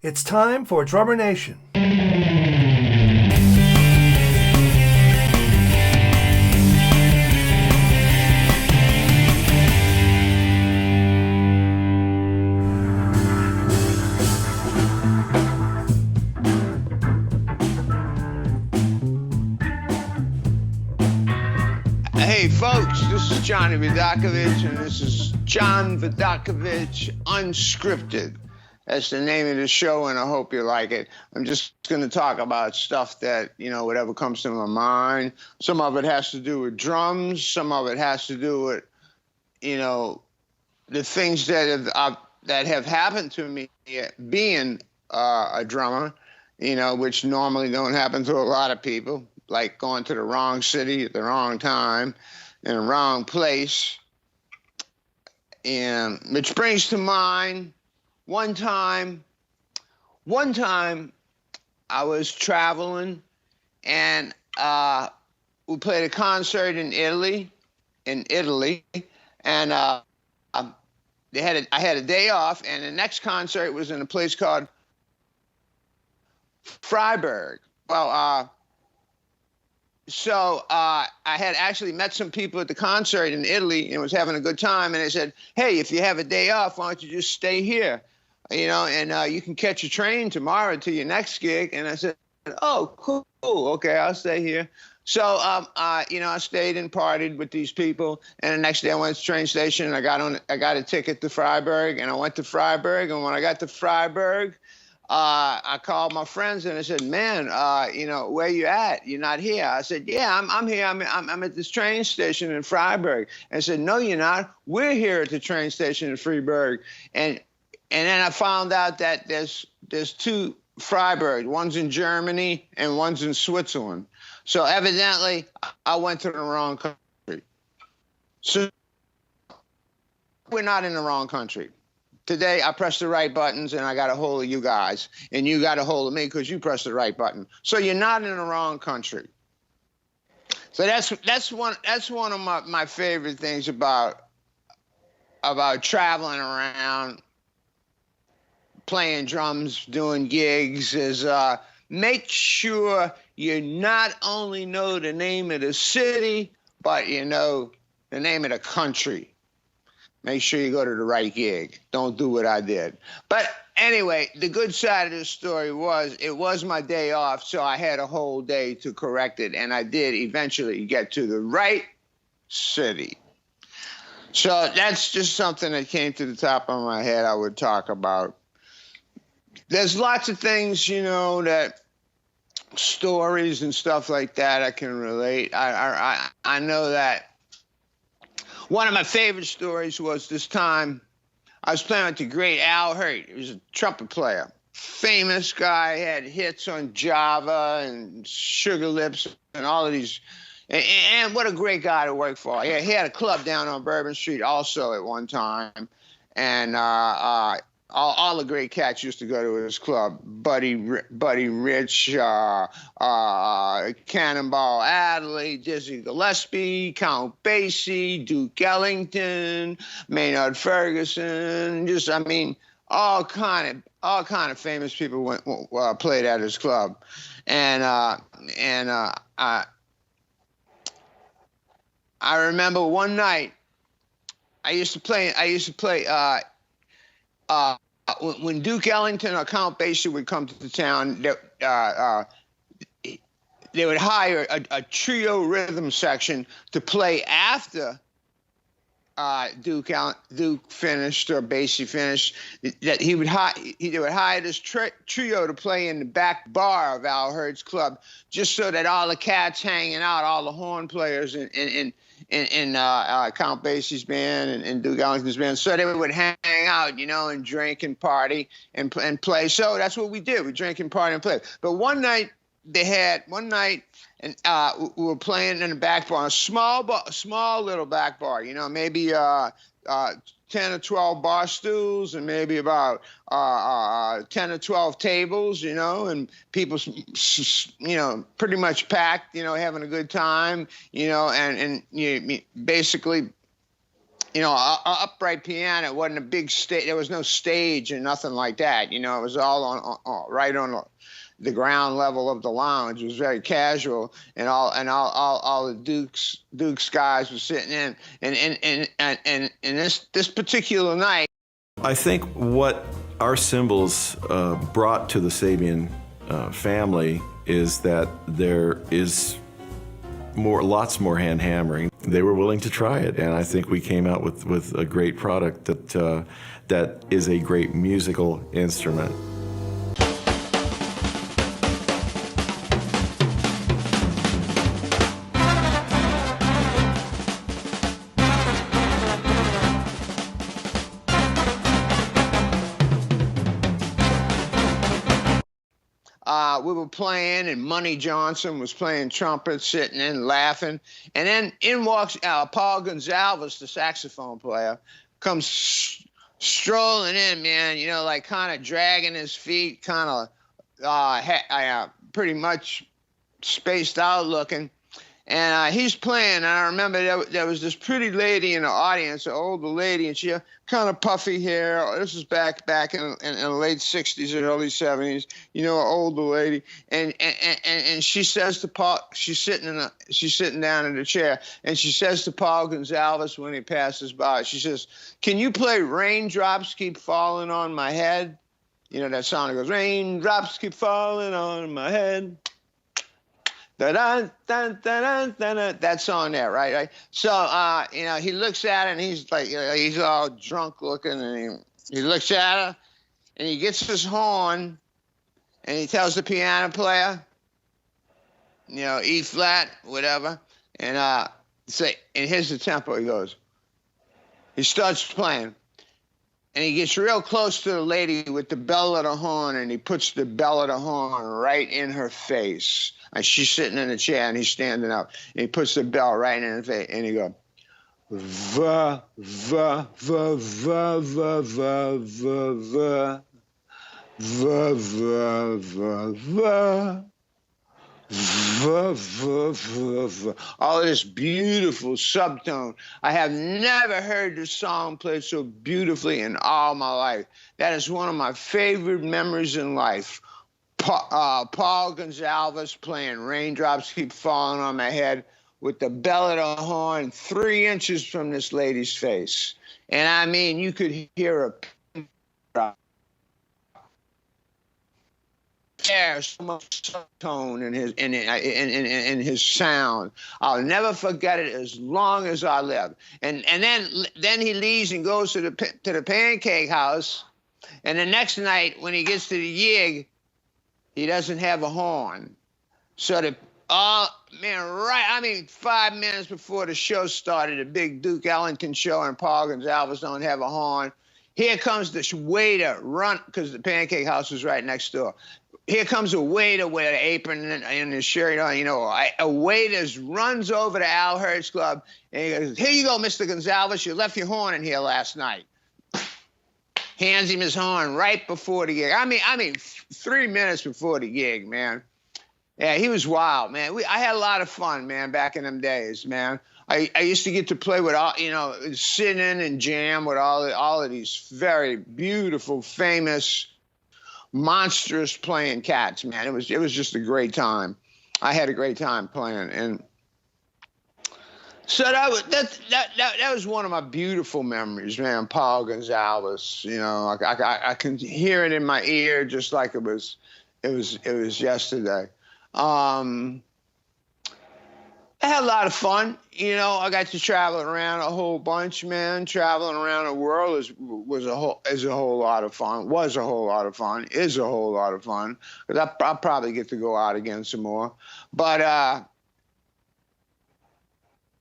It's time for Drummer Nation. Hey folks, this is Johnny Vidacovich, and this is John Vidacovich Unscripted. That's the name of the show, and I hope you like it. I'm just going to talk about stuff that, whatever comes to my mind. Some of it has to do with drums. Some of it has to do with, the things that have happened to me being a drummer, which normally don't happen to a lot of people, like going to the wrong city at the wrong time in the wrong place. And which brings to mind one time I was traveling and we played a concert in Italy, and I had a day off, and the next concert was in a place called Freiburg. Well, So I had actually met some people at the concert in Italy and was having a good time. And they said, hey, if you have a day off, why don't you just stay here? And you can catch a train tomorrow to your next gig. And I said, oh, cool. Okay, I'll stay here. So, I stayed and partied with these people. And the next day I went to the train station and I got a ticket to Freiburg, and I went to Freiburg. And when I got to Freiburg, I called my friends and I said, man, where you at? You're not here. I said, yeah, I'm here. I'm at this train station in Freiburg. And I said, no, you're not. We're here at the train station in Freiburg. And then I found out that there's two Freiburg. One's in Germany and one's in Switzerland. So evidently I went to the wrong country. So we're not in the wrong country. Today, I pressed the right buttons, and I got a hold of you guys, and you got a hold of me because you pressed the right button. So you're not in the wrong country. So that's one of my favorite things about traveling around, playing drums, doing gigs, is make sure you not only know the name of the city, but you know the name of the country. Make sure you go to the right gig. Don't do what I did. But anyway, the good side of this story was it was my day off, so I had a whole day to correct it, and I did eventually get to the right city. So that's just something that came to the top of my head I would talk about. There's lots of things, that stories and stuff like that I can relate. I know that. One of my favorite stories was this time I was playing with the great Al Hurt. He was a trumpet player. Famous guy, had hits on Java and Sugar Lips and all of these. And what a great guy to work for. He had a club down on Bourbon Street also at one time. And all the great cats used to go to his club. Buddy Rich, Cannonball Adderley, Dizzy Gillespie, Count Basie, Duke Ellington, Maynard Ferguson. All kind of famous people played at his club. And I remember one night I used to play. When Duke Ellington or Count Basie would come to the town, they would hire a trio rhythm section to play after Duke finished or Basie finished. That they would hire this trio to play in the back bar of Al Hurt's club, just so that all the cats hanging out, all the horn players in Count Basie's band and Duke Ellington's band, so they would hang out, and drink and party and play. So that's what we did. We drank and party and play. But one night, and we were playing in the back bar, a small little back bar, maybe 10 or 12 bar stools and maybe about 10 or 12 tables, and people, pretty much packed, having a good time, and basically upright piano. It wasn't a big stage. There was no stage and nothing like that. It was all right on the ground level of the lounge. It was very casual, and all the Dukes guys were sitting in, and this particular night. I think what our cymbals brought to the Sabian family is that there is lots more hand hammering. They were willing to try it, and I think we came out with a great product that is a great musical instrument. We were playing, and Money Johnson was playing trumpet, sitting in, laughing. And then in walks Paul Gonsalves, the saxophone player, comes strolling in, man, like kind of dragging his feet, kind of pretty much spaced out looking. And he's playing, and I remember there was this pretty lady in the audience, an older lady, and she had kind of puffy hair. This is back in the late 60s or early 70s, an older lady. And she says to Paul, she's sitting down in the chair, and she says to Paul Gonsalves when he passes by, she says, "Can you play Raindrops Keep Falling on My Head?" That song that goes, "Raindrops keep falling on my head." Da-dun, dun, dun, dun, dun, dun. That song there, right? So, he looks at her, and he's like, he's all drunk looking, and he looks at her, and he gets his horn, and he tells the piano player, E flat, whatever, and and here's the tempo. He starts playing. And he gets real close to the lady with the bell of the horn, and he puts the bell of the horn right in her face. And she's sitting in a chair, and he's standing up. And he puts the bell right in her face, and he goes, "Va, va, va, va, va, va, va, va, va, va, va, va." All this beautiful subtone. I have never heard this song played so beautifully in all my life. That is one of my favorite memories in life. Paul Gonsalves playing Raindrops Keep Falling on My Head with the bell of the horn 3 inches from this lady's face. And I mean, you could hear a pin drop. There's so much tone in his sound. I'll never forget it as long as I live. And then he leaves and goes to the Pancake House. And the next night, when he gets to the gig, he doesn't have a horn. So 5 minutes before the show started, the big Duke Ellington show, and Paul Gonsalves don't have a horn. Here comes the waiter, because the Pancake House was right next door. Here comes a waiter with an apron and his shirt on, a waiter runs over to Al Hurt's club, and he goes, "Here you go, Mr. Gonsalves, you left your horn in here last night." Hands him his horn right before the gig. I mean, 3 minutes before the gig, man. Yeah, he was wild, man. I had a lot of fun, man, back in them days, man. I used to get to play with all, sit in and jam with all of these very beautiful, famous, monstrous playing cats, man. It was just a great time. I had a great time playing, and so that was one of my beautiful memories, man. Paul Gonsalves, I can hear it in my ear just like it was yesterday. I had a lot of fun. I got to travel around a whole bunch, man. Traveling around the world is a whole lot of fun. Was a whole lot of fun. Is a whole lot of fun. Because I'll probably get to go out again some more. But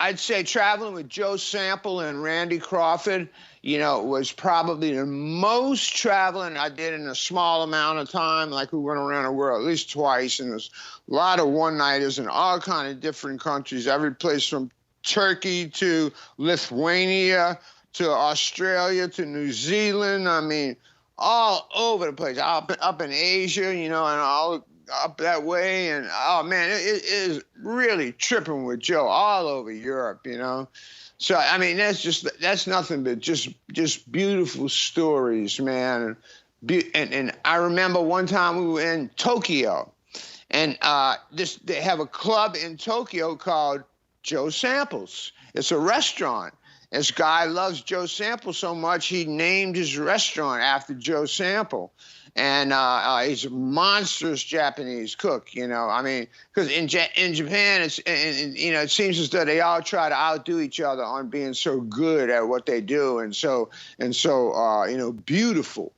I'd say traveling with Joe Sample and Randy Crawford, was probably the most traveling I did in a small amount of time. Like, we went around the world at least twice, and there's a lot of one-nighters in all kind of different countries, every place from Turkey to Lithuania to Australia to New Zealand. I mean, all over the place, up in Asia, and all up that way. And, oh, man, it is really tripping with Joe all over Europe, So I mean, that's nothing but just beautiful stories, man. And I remember one time we were in Tokyo, and they have a club in Tokyo called Joe Samples. It's a restaurant. This guy loves Joe Sample so much, he named his restaurant after Joe Sample. And he's a monstrous Japanese cook, you know. I mean, because in Japan, it seems as though they all try to outdo each other on being so good at what they do, and so beautiful.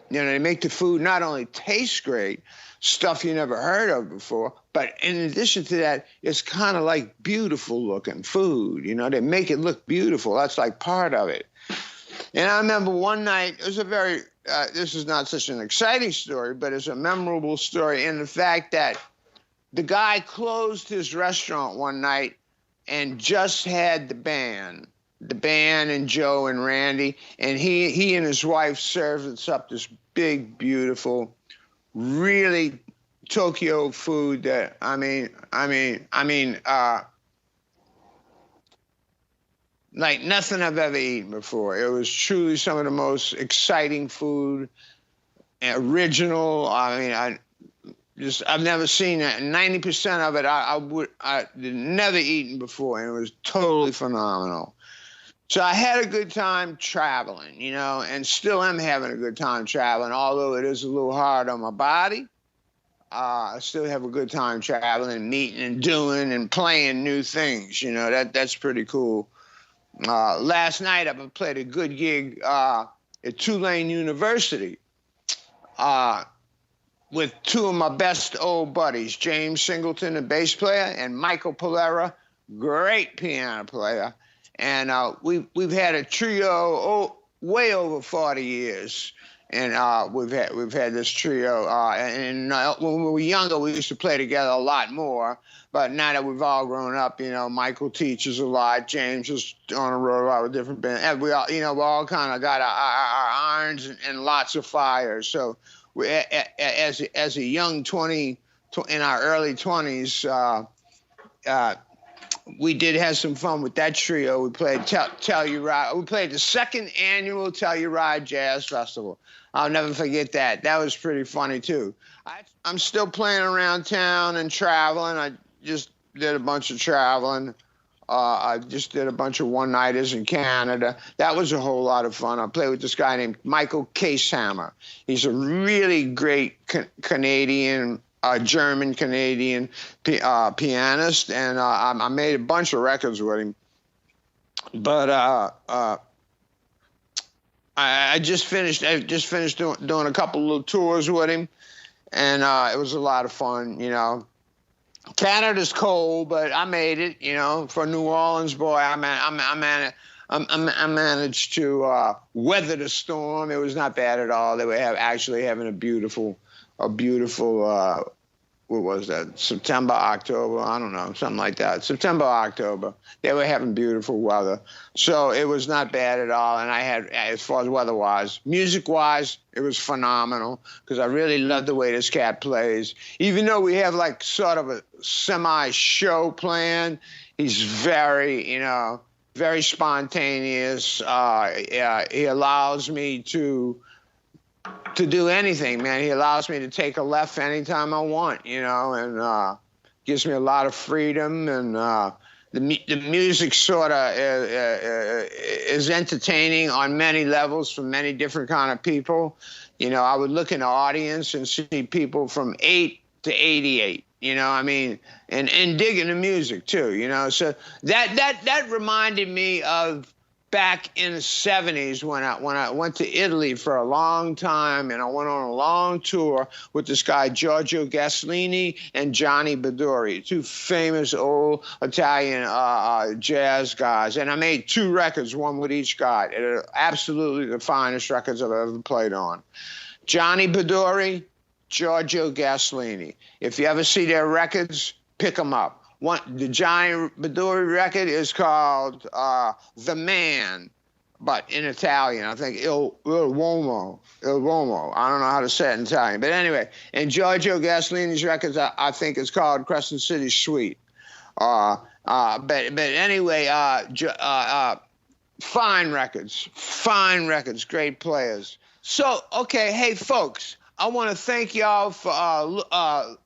You know, they make the food not only taste great, stuff you never heard of before, but in addition to that, it's kind of like beautiful looking food. You know, they make it look beautiful. That's like part of it. And I remember one night, it was a very, this is not such an exciting story, but it's a memorable story in the fact that the guy closed his restaurant one night and just had the band and Joe and Randy, and he and his wife served us up this big, beautiful, really Tokyo food that, like nothing I've ever eaten before. It was truly some of the most exciting food, original. I mean, I've never seen that. 90% of it I'd never eaten before, and it was totally phenomenal. So I had a good time traveling, you know, and still am having a good time traveling, although it is a little hard on my body. I still have a good time traveling, meeting and doing and playing new things. You know, that's pretty cool. Last night I played a good gig at Tulane University with two of my best old buddies, James Singleton, the bass player, and Michael Polera, great piano player. And we've had a trio way over 40 years. And we've had this trio. And when we were younger, we used to play together a lot more. But now that we've all grown up, you know, Michael teaches a lot. James is on the road a lot with different bands. And we all kind of got our irons and lots of fires. So as a young 20, in our early 20s, we did have some fun with that trio. We played Tell You Ride. We played the second annual Tell You Ride Jazz Festival. I'll never forget that. That was pretty funny, too. I'm still playing around town and traveling. I just did a bunch of traveling. I just did a bunch of one-nighters in Canada. That was a whole lot of fun. I played with this guy named Michael Casehammer. He's a really great Canadian, German-Canadian pianist, and I made a bunch of records with him. But I just finished doing a couple little tours with him, and it was a lot of fun. You know, Canada's cold, but I made it. You know, for a New Orleans boy, I managed to weather the storm. It was not bad at all. They were actually having a beautiful. What was that? September, October? I don't know, something like that. September, October. They were having beautiful weather. So it was not bad at all. And I had, as far as weather-wise, music-wise, it was phenomenal because I really love the way this cat plays. Even though we have like sort of a semi-show plan, he's very, very spontaneous. He allows me to do anything, man. He allows me to take a left anytime I want, and gives me a lot of freedom. And the music sort of is entertaining on many levels from many different kind of people. I would look in the audience and see people from 8 to 88. And digging the music too. So that reminded me of back in the 70s when I went to Italy for a long time, and I went on a long tour with this guy Giorgio Gaslini and Johnny Vidacovich, two famous old Italian jazz guys. And I made 2 records, one with each guy. They're absolutely the finest records I've ever played on. Johnny Vidacovich, Giorgio Gaslini. If you ever see their records, pick them up. The Johnny Vidacovich record is called The Man, but in Italian, I think Il Uomo. I don't know how to say it in Italian. But anyway, and Giorgio Gaslini's records, I think, is called Crescent City Suite. But anyway, fine records, great players. So, okay, hey, folks, I want to thank y'all for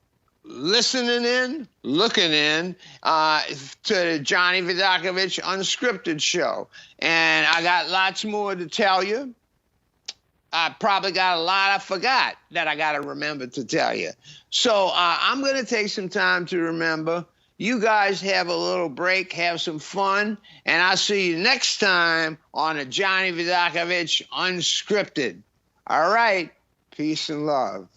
listening in, looking in to the Johnny Vidacovich Unscripted show. And I got lots more to tell you. I probably got a lot I forgot that I got to remember to tell you. So I'm going to take some time to remember. You guys have a little break, have some fun, and I'll see you next time on the Johnny Vidacovich Unscripted. All right, peace and love.